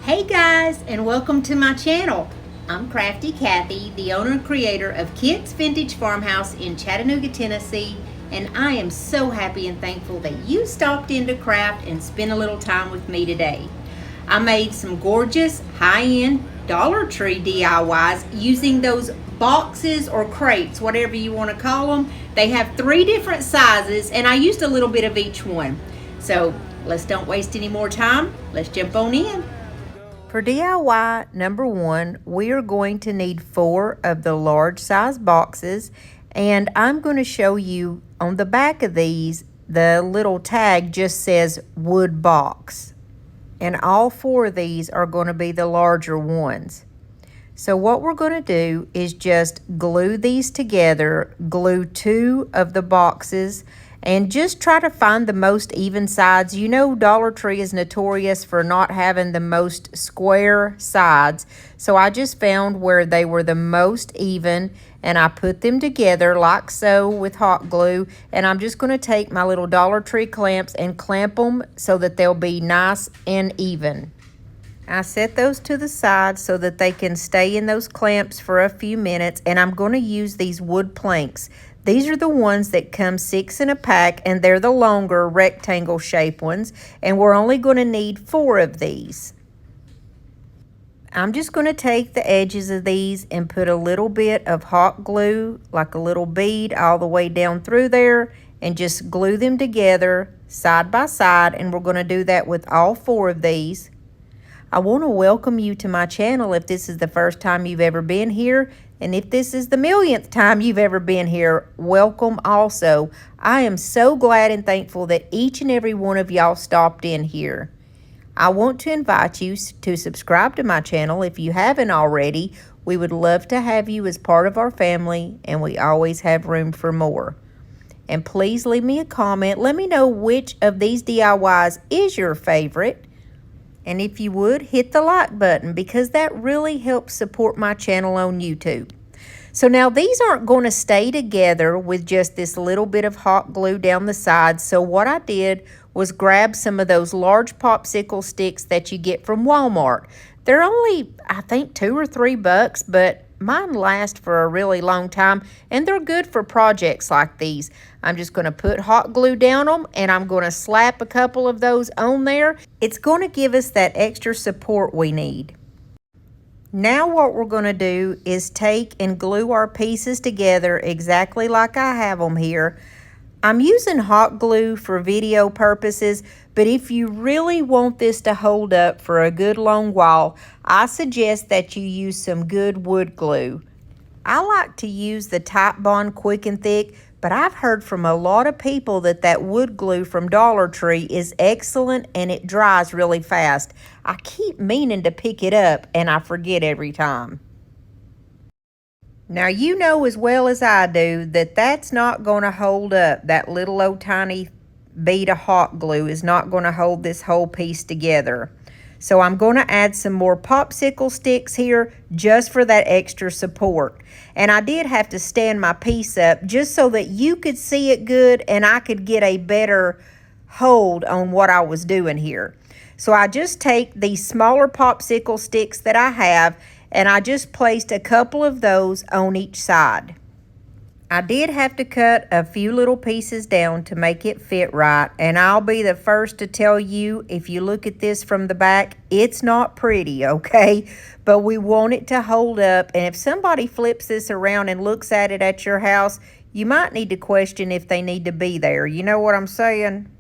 Hey guys, and welcome to my channel. I'm Crafty Kathy, the owner and creator of Kit's Vintage Farmhouse in Chattanooga, Tennessee, and I am so happy and thankful that you stopped in to craft and spend a little time with me today. I made some gorgeous high-end Dollar Tree DIYs using those boxes or crates, whatever you want to call them. They have 3 different sizes and I used a little bit of each one. So let's don't waste any more time. Let's jump on in. For DIY number 1, we are going to need 4 of the large size boxes, and I'm going to show you on the back of these, the little tag just says wood box. And all 4 of these are going to be the larger ones. So what we're going to do is just glue these together, glue 2 of the boxes, and just try to find the most even sides. You know, Dollar Tree is notorious for not having the most square sides. So I just found where they were the most even, and I put them together like so with hot glue. And I'm just going to take my little Dollar Tree clamps and clamp them so that they'll be nice and even. I set those to the side so that they can stay in those clamps for a few minutes, and I'm going to use these wood planks. These are the ones that come 6 in a pack, and they're the longer rectangle shape ones, and we're only going to need 4 of these. I'm just going to take the edges of these and put a little bit of hot glue, like a little bead, all the way down through there, and just glue them together side by side, and we're going to do that with all 4 of these. I want to welcome you to my channel if this is the first time you've ever been here, and if this is the millionth time you've ever been here, welcome also. I am so glad and thankful that each and every one of y'all stopped in here. I want to invite you to subscribe to my channel if you haven't already. We would love to have you as part of our family, and we always have room for more. And please leave me a comment. Let me know which of these DIYs is your favorite. And if you would, hit the like button because that really helps support my channel on YouTube. So now these aren't going to stay together with just this little bit of hot glue down the sides. So what I did was grab some of those large popsicle sticks that you get from Walmart. They're only, I think, $2 or $3, but mine last for a really long time, and they're good for projects like these. I'm just going to put hot glue down them, and I'm going to slap a couple of those on there. It's going to give us that extra support we need. Now what we're going to do is take and glue our pieces together exactly like I have them here. I'm using hot glue for video purposes, but if you really want this to hold up for a good long while, I suggest that you use some good wood glue. I like to use the Type Bond Quick and Thick, but I've heard from a lot of people that wood glue from Dollar Tree is excellent and it dries really fast. I keep meaning to pick it up and I forget every time. Now you know as well as I do that that's not going to hold up. That little old tiny bead of hot glue is not going to hold this whole piece together. So I'm going to add some more popsicle sticks here just for that extra support. And I did have to stand my piece up just so that you could see it good and I could get a better hold on what I was doing here. So I just take these smaller popsicle sticks that I have, and I just placed a couple of those on each side. I did have to cut a few little pieces down to make it fit right, and I'll be the first to tell you, if you look at this from the back, it's not pretty, okay? But we want it to hold up, and if somebody flips this around and looks at it at your house, you might need to question if they need to be there. You know what I'm saying?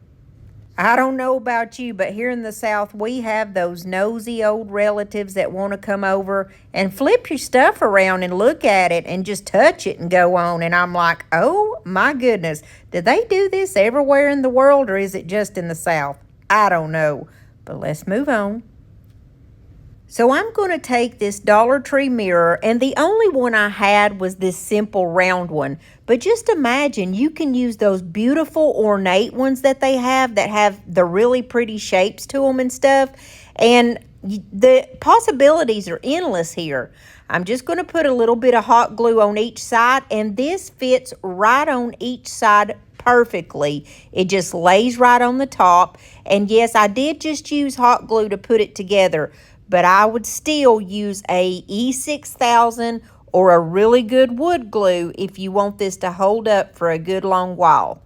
I don't know about you, but here in the South, we have those nosy old relatives that want to come over and flip your stuff around and look at it and just touch it and go on. And I'm like, oh my goodness, do they do this everywhere in the world or is it just in the South? I don't know, but let's move on. So I'm going to take this Dollar Tree mirror, and the only one I had was this simple round one. But just imagine you can use those beautiful ornate ones that they have that have the really pretty shapes to them and stuff. And the possibilities are endless here. I'm just going to put a little bit of hot glue on each side, and this fits right on each side perfectly. It just lays right on the top. And yes, I did just use hot glue to put it together. but I would still use a E6000 or a really good wood glue if you want this to hold up for a good long while.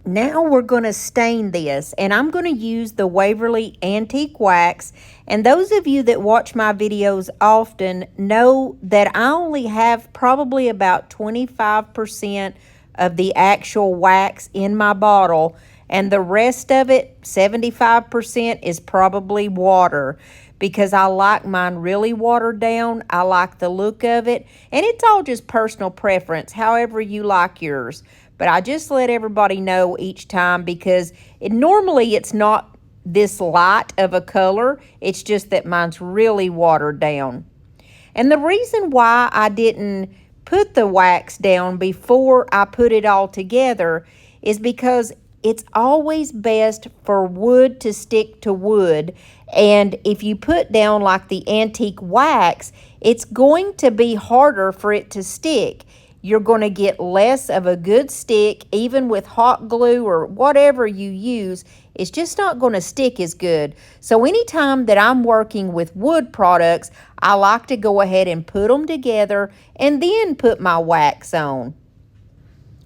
Now we're going to stain this, and I'm going to use the Waverly Antique Wax. And those of you that watch my videos often know that I only have probably about 25% of the actual wax in my bottle, and the rest of it, 75%, is probably water, because I like mine really watered down. I like the look of it, and it's all just personal preference, however you like yours. But I just let everybody know each time, because normally it's not this light of a color. It's just that mine's really watered down. And the reason why I didn't put the wax down before I put it all together is because it's always best for wood to stick to wood. And if you put down like the antique wax, it's going to be harder for it to stick. You're going to get less of a good stick. Even with hot glue or whatever you use, it's just not going to stick as good. So anytime that I'm working with wood products, I like to go ahead and put them together and then put my wax on.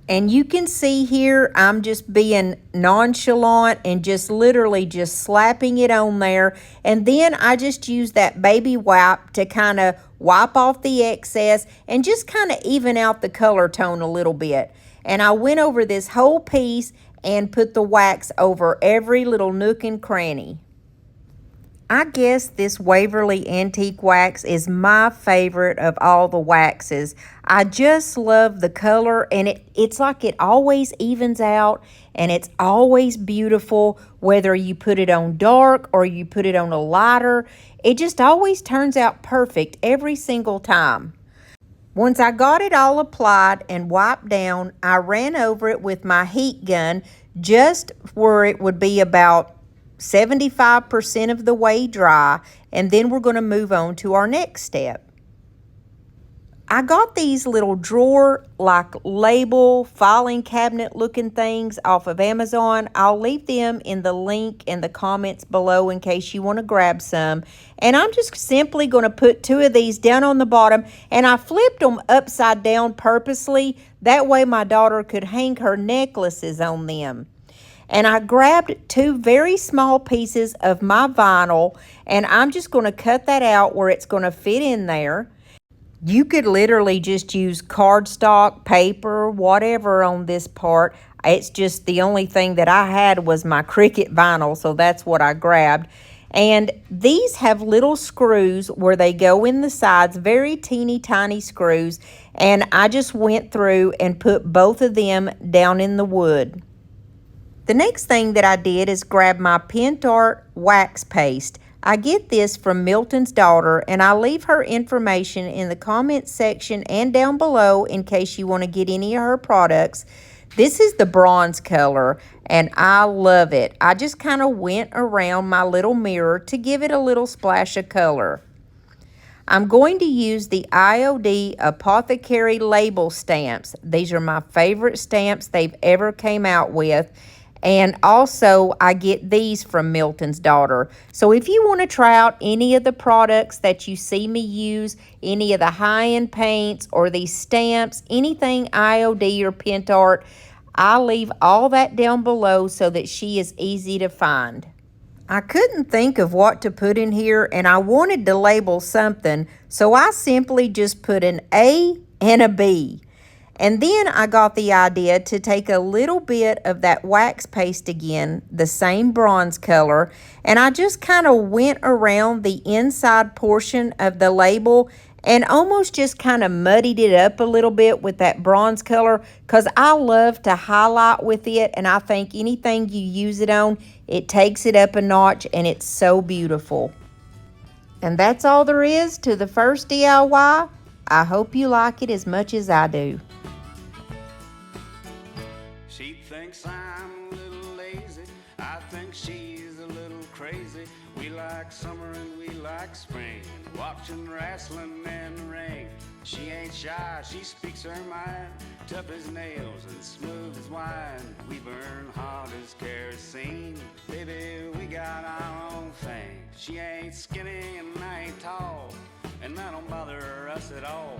And you can see here, I'm just being nonchalant and just literally just slapping it on there. And then I just use that baby wipe to kind of wipe off the excess and just kind of even out the color tone a little bit. And I went over this whole piece and put the wax over every little nook and cranny. I guess this Waverly Antique Wax is my favorite of all the waxes. I just love the color, and it's like it always evens out, and it's always beautiful, whether you put it on dark or you put it on a lighter. It just always turns out perfect every single time. Once I got it all applied and wiped down, I ran over it with my heat gun just where it would be about 75% of the way dry, and then we're going to move on to our next step. I got these little drawer like label filing cabinet looking things off of Amazon. I'll leave them in the link in the comments below in case you want to grab some. And I'm just simply going to put 2 of these down on the bottom, and I flipped them upside down purposely. That way my daughter could hang her necklaces on them. And I grabbed 2 very small pieces of my vinyl, and I'm just going to cut that out where it's going to fit in there. You could literally just use cardstock, paper, whatever on this part. It's just the only thing that I had was my Cricut vinyl, so that's what I grabbed. And these have little screws where they go in the sides, very teeny tiny screws, and I just went through and put both of them down in the wood. The next thing that I did is grab my pentart wax paste. I get this from Milton's daughter, and I'll leave her information in the comments section and down below in case you want to get any of her products. This is the bronze color, and I love it. I just kind of went around my little mirror to give it a little splash of color. I'm going to use the IOD Apothecary label stamps. These are my favorite stamps they've ever came out with. And also, I get these from Milton's daughter. So if you want to try out any of the products that you see me use, any of the high-end paints or these stamps, anything IOD or pentart, I'll leave all that down below so that she is easy to find. I couldn't think of what to put in here, and I wanted to label something, so I simply just put an A and a B. And then I got the idea to take a little bit of that wax paste again, the same bronze color, and I just kind of went around the inside portion of the label and almost just kind of muddied it up a little bit with that bronze color, because I love to highlight with it, and I think anything you use it on, it takes it up a notch, and it's so beautiful. And that's all there is to the first DIY. I hope you like it as much as I do. She thinks I'm a little lazy, I think she's a little crazy. We like summer and we like spring, watching wrestling in the ring. She ain't shy, she speaks her mind, tough as nails and smooth as wine. We burn hot as kerosene, baby, we got our own thing. She ain't skinny us at all.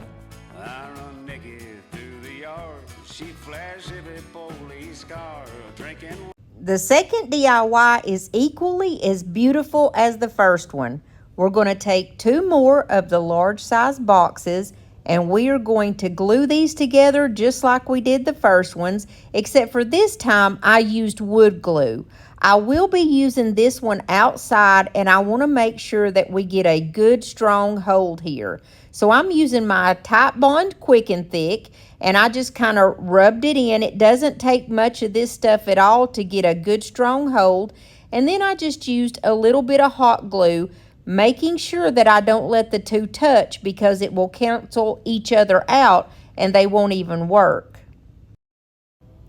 I run Nikki through the yard. She flash every police car, drinking. The second DIY is equally as beautiful as the first one. We're going to take 2 more of the large size boxes and we are going to glue these together just like we did the first ones, except for this time I used wood glue. I will be using this one outside and I want to make sure that we get a good strong hold here. So I'm using my Type Bond Quick and Thick and I just kind of rubbed it in. It doesn't take much of this stuff at all to get a good strong hold. And then I just used a little bit of hot glue, making sure that I don't let the two touch because it will cancel each other out and they won't even work.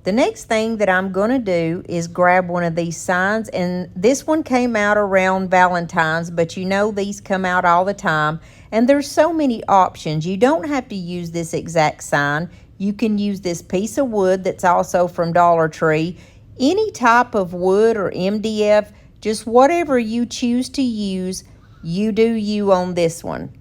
The next thing that I'm going to do is grab one of these signs, and this one came out around Valentine's, but you know these come out all the time, and there's so many options. You don't have to use this exact sign. You can use this piece of wood that's also from Dollar Tree, any type of wood or MDF, just whatever you choose to use, you do you on this one.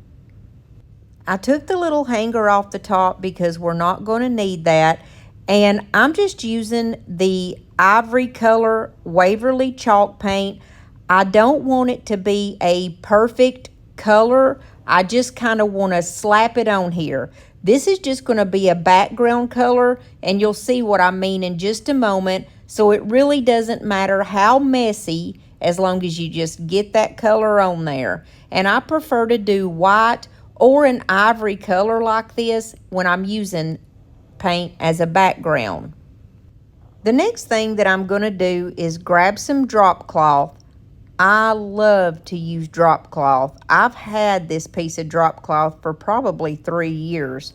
I took the little hanger off the top because we're not going to need that. And I'm just using the ivory color Waverly chalk paint. I don't want it to be a perfect color. I just kind of want to slap it on here. This is just going to be a background color, and you'll see what I mean in just a moment. So it really doesn't matter how messy, as long as you just get that color on there. And I prefer to do white or an ivory color like this when I'm using paint as a background. The next thing that I'm going to do is grab some drop cloth. I love to use drop cloth. I've had this piece of drop cloth for probably 3 years.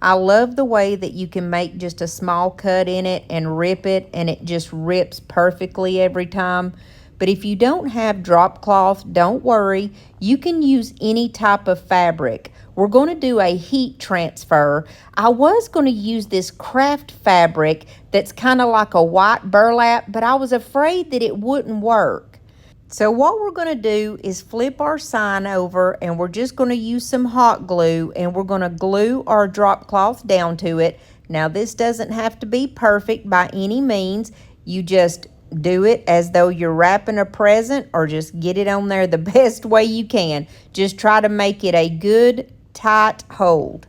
I love the way that you can make just a small cut in it and rip it, and it just rips perfectly every time. But if you don't have drop cloth, don't worry. You can use any type of fabric. We're going to do a heat transfer. I was going to use this craft fabric that's kind of like a white burlap, but I was afraid that it wouldn't work. So what we're going to do is flip our sign over, and we're just going to use some hot glue, and we're going to glue our drop cloth down to it. Now this doesn't have to be perfect by any means. You just do it as though you're wrapping a present, or just get it on there the best way you can. Just try to make it a good tight hold.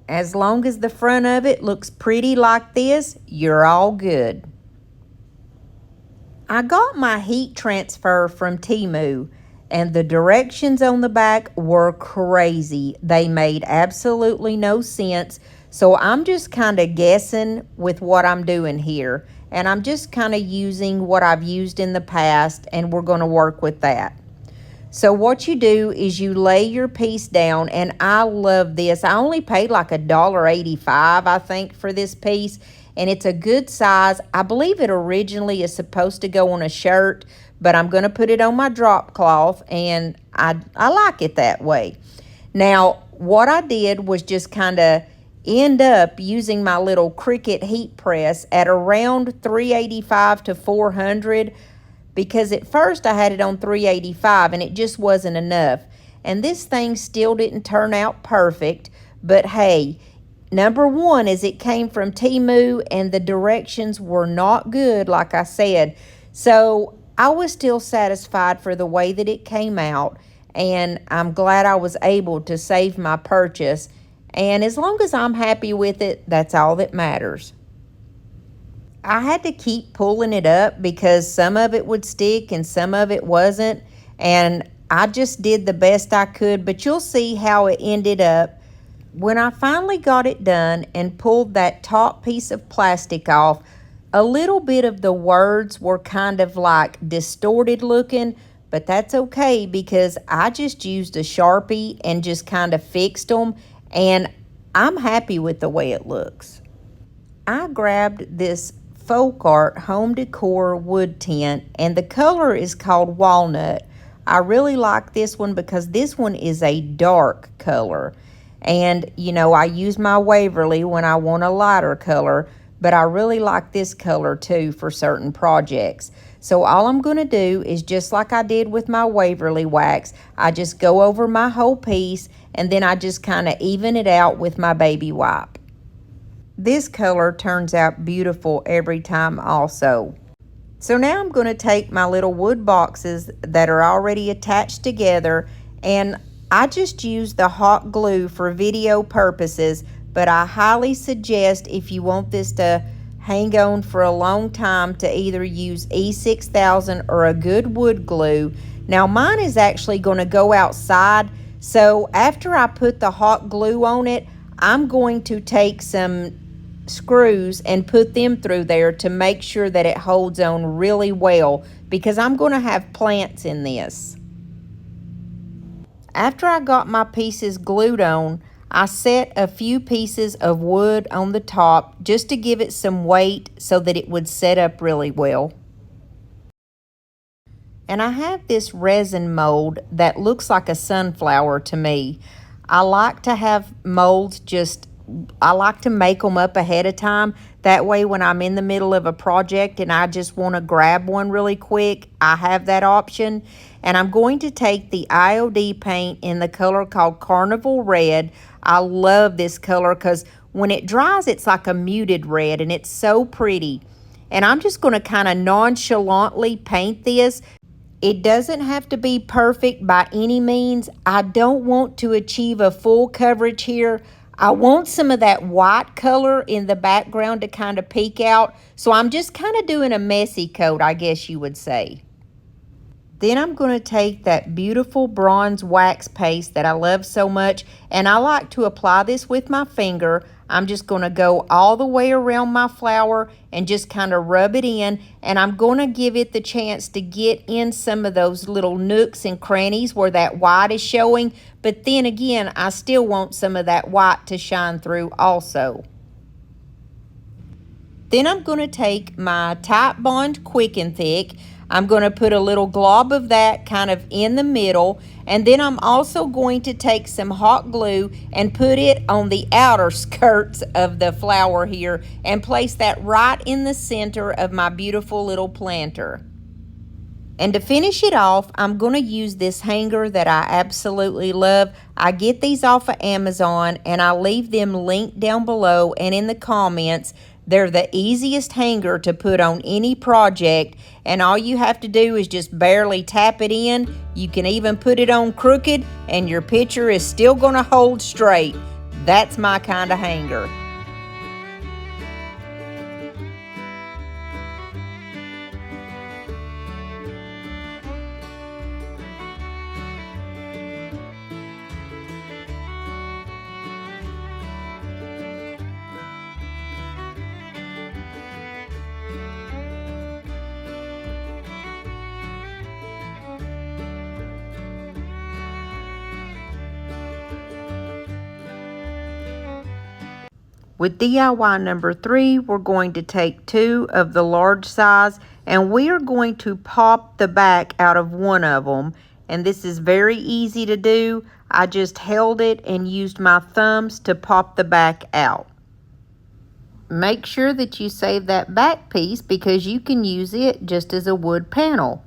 As long as the front of it looks pretty like this, you're all good. I got my heat transfer from Temu, and the directions on the back were crazy. They made absolutely no sense. So I'm just kind of guessing with what I'm doing here. And I'm just kind of using what I've used in the past, and we're going to work with that. So what you do is you lay your piece down, and I love this. I only paid like $1.85, I think, for this piece, and it's a good size. I believe it originally is supposed to go on a shirt, but I'm going to put it on my drop cloth, and I like it that way. Now, what I did was just kind of end up using my little Cricut heat press at around 385 to 400, because at first I had it on 385 and it just wasn't enough. And this thing still didn't turn out perfect, but hey, number one is it came from Temu and the directions were not good, like I said. So I was still satisfied for the way that it came out, and I'm glad I was able to save my purchase. And as long as I'm happy with it, that's all that matters. I had to keep pulling it up because some of it would stick and some of it wasn't. And I just did the best I could, but you'll see how it ended up. When I finally got it done and pulled that top piece of plastic off, a little bit of the words were kind of like distorted looking, but that's okay because I just used a Sharpie and just kind of fixed them. And I'm happy with the way it looks. I grabbed this folk art home decor wood tint, and the color is called walnut. I really like this one because this one is a dark color. And, you know, I use my Waverly when I want a lighter color. but I really like this color too for certain projects. So all I'm going to do is, just like I did with my Waverly wax, I just go over my whole piece and then I just kind of even it out with my baby wipe. This color turns out beautiful every time also. So now I'm going to take my little wood boxes that are already attached together, and I just use the hot glue for video purposes, but I highly suggest, if you want this to hang on for a long time, to either use E6000 or a good wood glue. Now mine is actually going to go outside, so after I put the hot glue on it, I'm going to take some screws and put them through there to make sure that it holds on really well, because I'm going to have plants in this. After I got my pieces glued on, I set a few pieces of wood on the top just to give it some weight so that it would set up really well. And I have this resin mold that looks like a sunflower to me. I like to have molds I like to make them up ahead of time. That way when I'm in the middle of a project and I just want to grab one really quick, I have that option. And I'm going to take the IOD paint in the color called Carnival Red. I love this color because when it dries, it's like a muted red and it's so pretty. And I'm just going to kind of nonchalantly paint this. It doesn't have to be perfect by any means. I don't want to achieve a full coverage here. I want some of that white color in the background to kind of peek out. So I'm just kind of doing a messy coat, I guess you would say. Then I'm going to take that beautiful bronze wax paste that I love so much, and I like to apply this with my finger. I'm just going to go all the way around my flower and just kind of rub it in, and I'm going to give it the chance to get in some of those little nooks and crannies where that white is showing, but then again, I still want some of that white to shine through also. Then I'm going to take my Type Bond Quick and Thick. I'm going to put a little glob of that kind of in the middle, and then I'm also going to take some hot glue and put it on the outer skirts of the flower here and place that right in the center of my beautiful little planter. And to finish it off, I'm going to use this hanger that I absolutely love. I get these off of Amazon, and I leave them linked down below and in the comments. They're the easiest hanger to put on any project, and all you have to do is just barely tap it in. You can even put it on crooked, and your picture is still going to hold straight. That's my kind of hanger. With DIY number 3, we're going to take 2 of the large size, and we are going to pop the back out of one of them. And this is very easy to do. I just held it and used my thumbs to pop the back out. Make sure that you save that back piece because you can use it just as a wood panel.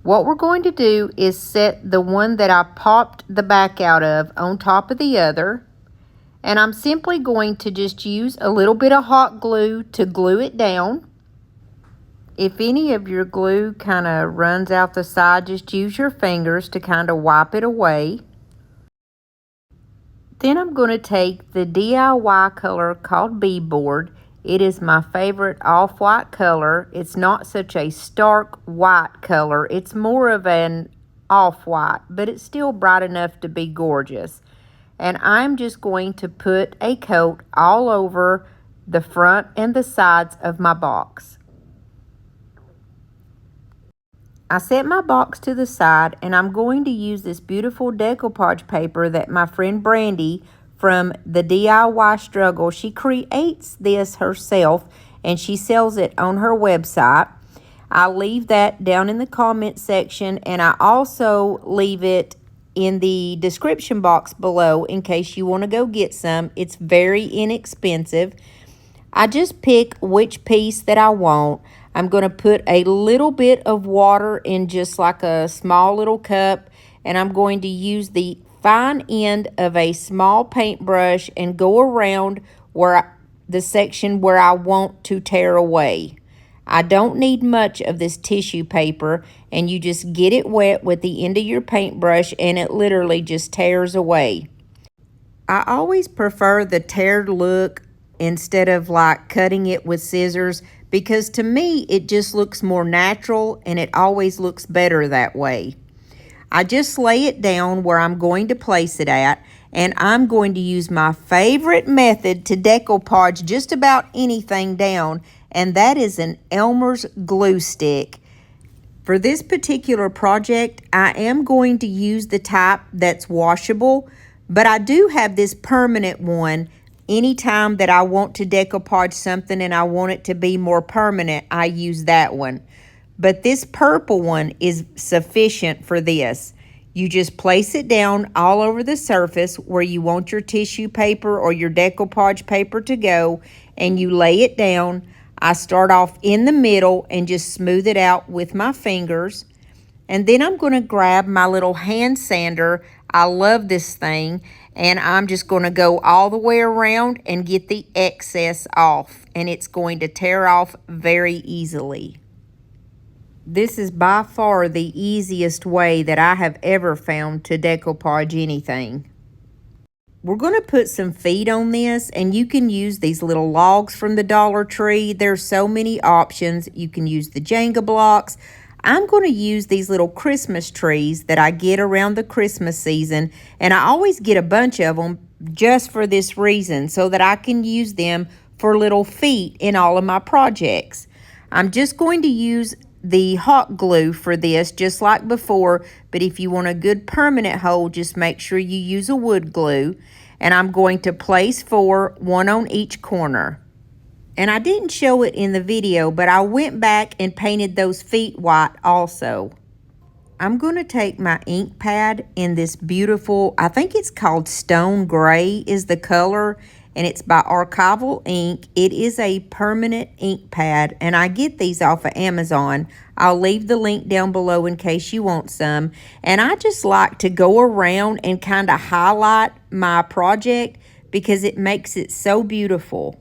What we're going to do is set the one that I popped the back out of on top of the other. And I'm simply going to just use a little bit of hot glue to glue it down. If any of your glue kind of runs out the side, just use your fingers to kind of wipe it away. Then I'm going to take the DIY color called Beadboard. It is my favorite off-white color. It's not such a stark white color. It's more of an off-white, but it's still bright enough to be gorgeous. And I'm just going to put a coat all over the front and the sides of my box. I set my box to the side, and I'm going to use this beautiful decoupage paper that my friend Brandy from the DIY Struggle, she creates this herself and she sells it on her website. I'll leave that down in the comment section, and I also leave it in the description box below in case you want to go get some. It's very inexpensive. I just pick which piece that I want. I'm going to put a little bit of water in just like a small little cup, and I'm going to use the fine end of a small paintbrush and go around the section where I want to tear away. I don't need much of this tissue paper, and you just get it wet with the end of your paintbrush and it literally just tears away. I always prefer the teared look instead of like cutting it with scissors, because to me it just looks more natural and it always looks better that way. I just lay it down where I'm going to place it at, and I'm going to use my favorite method to decoupage just about anything down, and that is an Elmer's glue stick. For this particular project, I am going to use the type that's washable, but I do have this permanent one. Anytime that I want to decoupage something and I want it to be more permanent, I use that one. But this purple one is sufficient for this. You just place it down all over the surface where you want your tissue paper or your decoupage paper to go, and you lay it down. I start off in the middle and just smooth it out with my fingers. And then I'm going to grab my little hand sander. I love this thing. And I'm just going to go all the way around and get the excess off. And it's going to tear off very easily. This is by far the easiest way that I have ever found to decoupage anything. We're going to put some feet on this, and you can use these little logs from the Dollar Tree. There's so many options. You can use the Jenga blocks. I'm going to use these little Christmas trees that I get around the Christmas season, and I always get a bunch of them just for this reason, so that I can use them for little feet in all of my projects. I'm just going to use the hot glue for this just like before, but if you want a good permanent hold, just make sure you use a wood glue. And I'm going to place 4, one on each corner. And I didn't show it in the video, but I went back and painted those feet white also. I'm going to take my ink pad in this beautiful, I think it's called Stone Gray is the color, and it's by Archival Ink. It is a permanent ink pad, and I get these off of Amazon. I'll leave the link down below in case you want some. And I just like to go around and kind of highlight my project because it makes it so beautiful.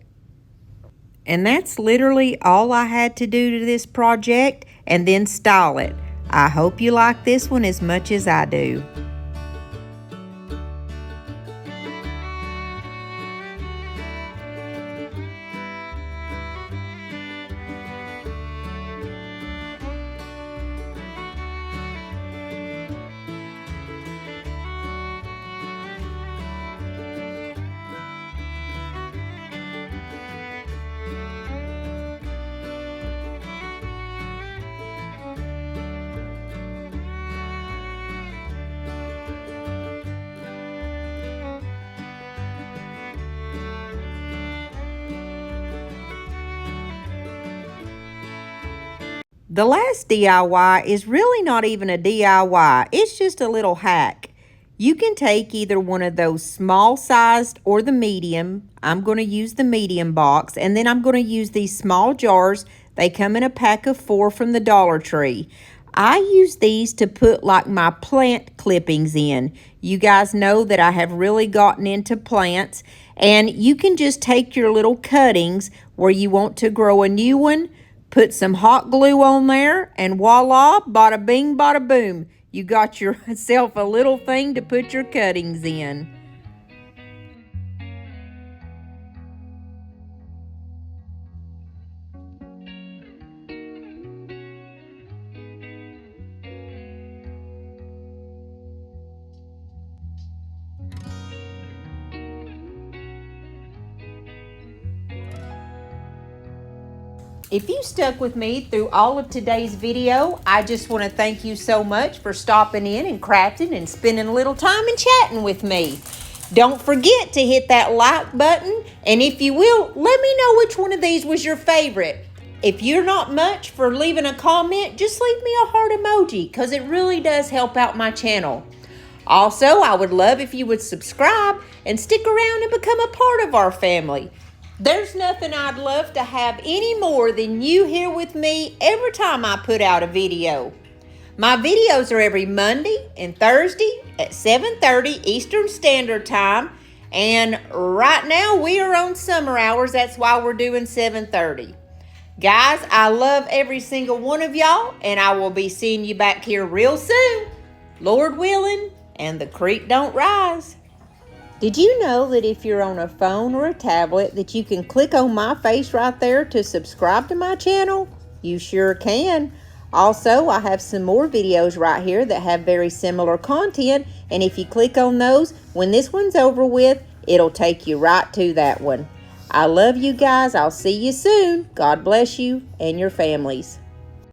And that's literally all I had to do to this project, and then style it. I hope you like this one as much as I do. The last DIY is really not even a DIY. It's just a little hack. You can take either one of those small sized or the medium. I'm going to use the medium box, and then I'm going to use these small jars. They come in a pack of 4 from the Dollar Tree. I use these to put like my plant clippings in. You guys know that I have really gotten into plants, and you can just take your little cuttings where you want to grow a new one, put some hot glue on there, and voila, bada bing, bada boom. You got yourself a little thing to put your cuttings in. If you stuck with me through all of today's video, I just want to thank you so much for stopping in and crafting and spending a little time and chatting with me. Don't forget to hit that like button, and if you will, let me know which one of these was your favorite. If you're not much for leaving a comment, just leave me a heart emoji, because it really does help out my channel. Also, I would love if you would subscribe and stick around and become a part of our family. There's nothing I'd love to have any more than you here with me every time I put out a video. My videos are every Monday and Thursday at 7:30 Eastern Standard Time. And right now we are on summer hours. That's why we're doing 7:30. Guys, I love every single one of y'all, and I will be seeing you back here real soon, Lord willing, and the creek don't rise. Did you know that if you're on a phone or a tablet that you can click on my face right there to subscribe to my channel? You sure can. Also, I have some more videos right here that have very similar content, and if you click on those, when this one's over with, it'll take you right to that one. I love you guys. I'll see you soon. God bless you and your families.